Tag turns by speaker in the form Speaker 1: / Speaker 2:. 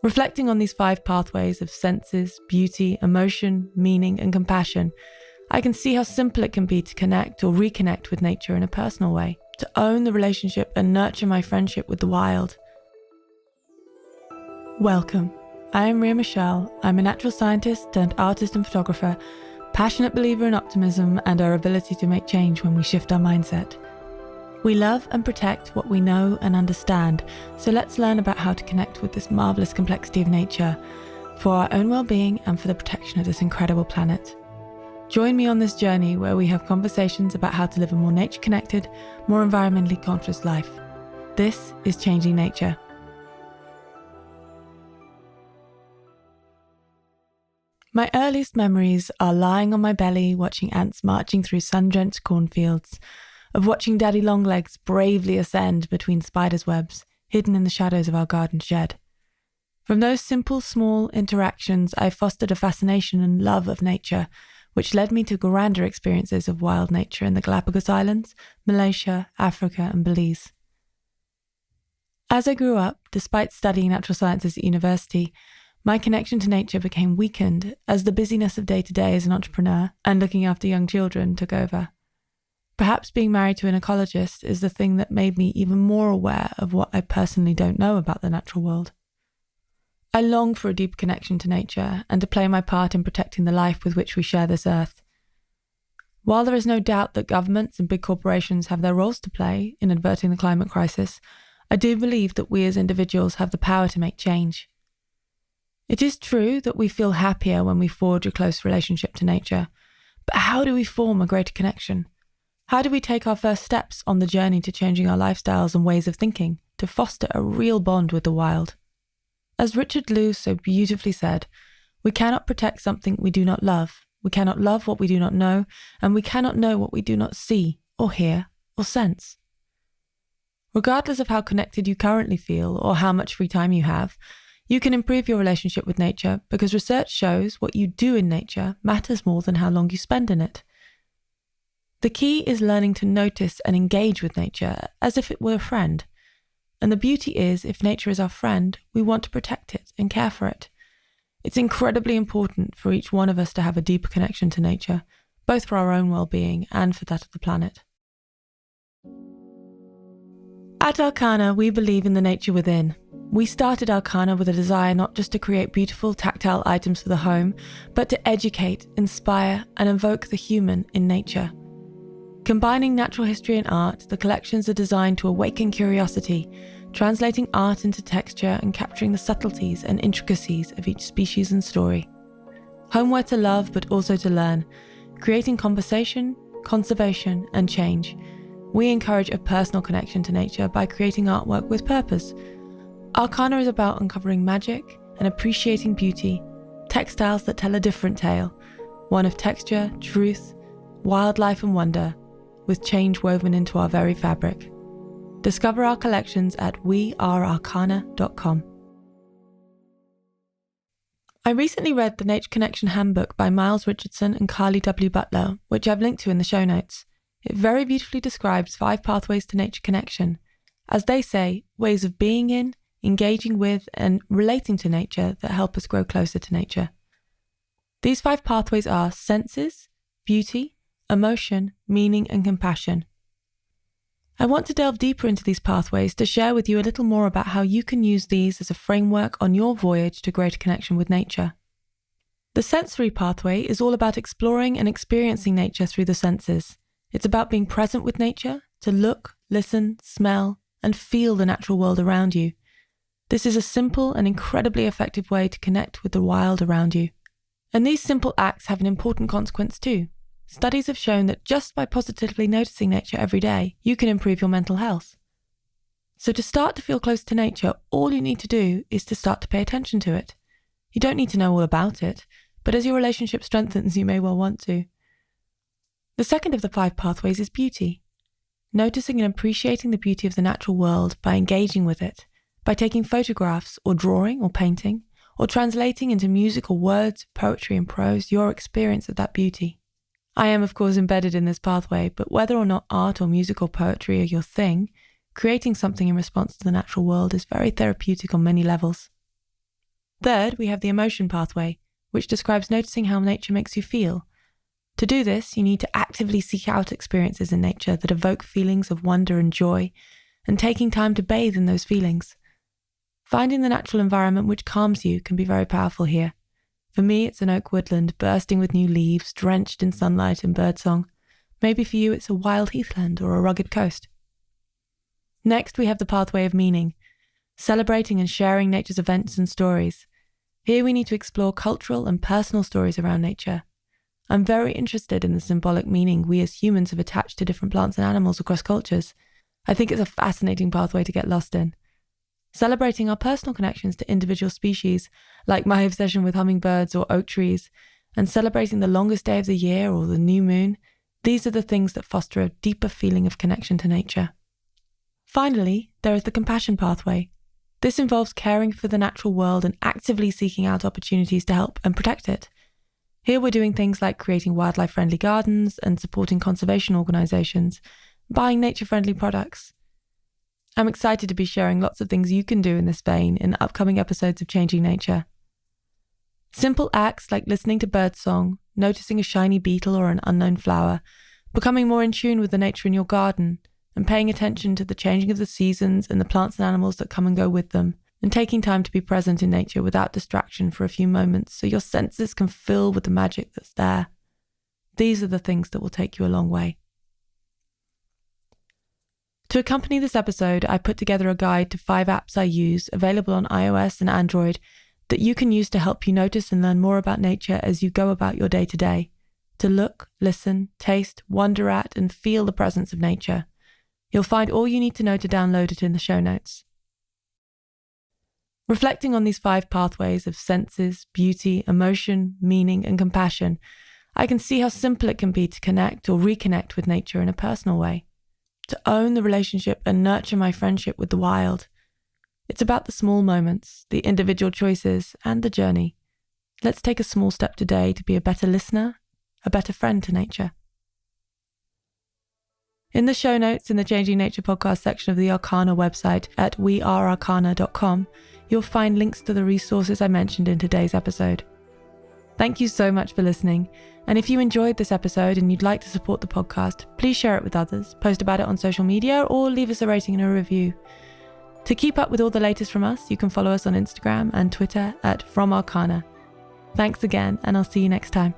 Speaker 1: Reflecting on these 5 pathways of senses, beauty, emotion, meaning, and compassion, I can see how simple it can be to connect or reconnect with nature in a personal way, to own the relationship and nurture my friendship with the wild. Welcome. I am Ria Mishaal. I'm a natural scientist turned artist and photographer, passionate believer in optimism and our ability to make change when we shift our mindset. We love and protect what we know and understand, so let's learn about how to connect with this marvelous complexity of nature for our own well-being and for the protection of this incredible planet. Join me on this journey where we have conversations about how to live a more nature-connected, more environmentally conscious life. This is Changing Nature. My earliest memories are lying on my belly watching ants marching through sun-drenched cornfields, of watching Daddy Longlegs bravely ascend between spiders' webs, hidden in the shadows of our garden shed. From those simple, small interactions, I fostered a fascination and love of nature, which led me to grander experiences of wild nature in the Galapagos Islands, Malaysia, Africa, and Belize. As I grew up, despite studying natural sciences at university, my connection to nature became weakened as the busyness of day-to-day as an entrepreneur and looking after young children took over. Perhaps being married to an ecologist is the thing that made me even more aware of what I personally don't know about the natural world. I long for a deep connection to nature and to play my part in protecting the life with which we share this earth. While there is no doubt that governments and big corporations have their roles to play in averting the climate crisis, I do believe that we as individuals have the power to make change. It is true that we feel happier when we forge a close relationship to nature, but how do we form a greater connection? How do we take our first steps on the journey to changing our lifestyles and ways of thinking to foster a real bond with the wild? As Richard Lewis so beautifully said, we cannot protect something we do not love, we cannot love what we do not know, and we cannot know what we do not see or hear or sense. Regardless of how connected you currently feel or how much free time you have, you can improve your relationship with nature because research shows what you do in nature matters more than how long you spend in it. The key is learning to notice and engage with nature as if it were a friend. And the beauty is, if nature is our friend, we want to protect it and care for it. It's incredibly important for each one of us to have a deeper connection to nature, both for our own well-being and for that of the planet. At Arcana, we believe in the nature within. We started Arcana with a desire not just to create beautiful tactile items for the home, but to educate, inspire, and evoke the human in nature. Combining natural history and art, the collections are designed to awaken curiosity, translating art into texture and capturing the subtleties and intricacies of each species and story. Homeware to love, but also to learn, creating conversation, conservation, and change. We encourage a personal connection to nature by creating artwork with purpose. Arcana is about uncovering magic and appreciating beauty, textiles that tell a different tale, one of texture, truth, wildlife, and wonder, with change woven into our very fabric. Discover our collections at wearearcana.com. I recently read the Nature Connection Handbook by Miles Richardson and Carly W. Butler, which I've linked to in the show notes. It very beautifully describes 5 pathways to nature connection. As they say, ways of being in, engaging with, and relating to nature that help us grow closer to nature. These 5 pathways are senses, beauty, emotion, meaning, and compassion. I want to delve deeper into these pathways to share with you a little more about how you can use these as a framework on your voyage to greater connection with nature. The sensory pathway is all about exploring and experiencing nature through the senses. It's about being present with nature, to look, listen, smell, and feel the natural world around you. This is a simple and incredibly effective way to connect with the wild around you. And these simple acts have an important consequence too. Studies have shown that just by positively noticing nature every day, you can improve your mental health. So to start to feel close to nature, all you need to do is to start to pay attention to it. You don't need to know all about it, but as your relationship strengthens, you may well want to. The second of the 5 pathways is beauty. Noticing and appreciating the beauty of the natural world by engaging with it, by taking photographs or drawing or painting, or translating into music or words, poetry and prose your experience of that beauty. I am, of course, embedded in this pathway, but whether or not art or music or poetry are your thing, creating something in response to the natural world is very therapeutic on many levels. Third, we have the emotion pathway, which describes noticing how nature makes you feel. To do this, you need to actively seek out experiences in nature that evoke feelings of wonder and joy, and taking time to bathe in those feelings. Finding the natural environment which calms you can be very powerful here. For me, it's an oak woodland bursting with new leaves, drenched in sunlight and birdsong. Maybe for you, it's a wild heathland or a rugged coast. Next, we have the pathway of meaning, celebrating and sharing nature's events and stories. Here we need to explore cultural and personal stories around nature. I'm very interested in the symbolic meaning we as humans have attached to different plants and animals across cultures. I think it's a fascinating pathway to get lost in. Celebrating our personal connections to individual species, like my obsession with hummingbirds or oak trees, and celebrating the longest day of the year or the new moon, these are the things that foster a deeper feeling of connection to nature. Finally, there is the compassion pathway. This involves caring for the natural world and actively seeking out opportunities to help and protect it. Here we're doing things like creating wildlife-friendly gardens and supporting conservation organisations, buying nature-friendly products. I'm excited to be sharing lots of things you can do in this vein in upcoming episodes of Changing Nature. Simple acts like listening to birdsong, noticing a shiny beetle or an unknown flower, becoming more in tune with the nature in your garden, and paying attention to the changing of the seasons and the plants and animals that come and go with them, and taking time to be present in nature without distraction for a few moments so your senses can fill with the magic that's there. These are the things that will take you a long way. To accompany this episode, I put together a guide to 5 apps I use, available on iOS and Android, that you can use to help you notice and learn more about nature as you go about your day-to-day, to look, listen, taste, wonder at, and feel the presence of nature. You'll find all you need to know to download it in the show notes. Reflecting on these 5 pathways of senses, beauty, emotion, meaning, and compassion, I can see how simple it can be to connect or reconnect with nature in a personal way, to own the relationship and nurture my friendship with the wild. It's about the small moments, the individual choices, and the journey. Let's take a small step today to be a better listener, a better friend to nature. In the show notes in the Changing Nature podcast section of the Arcana website at wearearcana.com, you'll find links to the resources I mentioned in today's episode. Thank you so much for listening, and if you enjoyed this episode and you'd like to support the podcast, please share it with others, post about it on social media, or leave us a rating and a review. To keep up with all the latest from us, you can follow us on Instagram and Twitter at FromArcana. Thanks again, and I'll see you next time.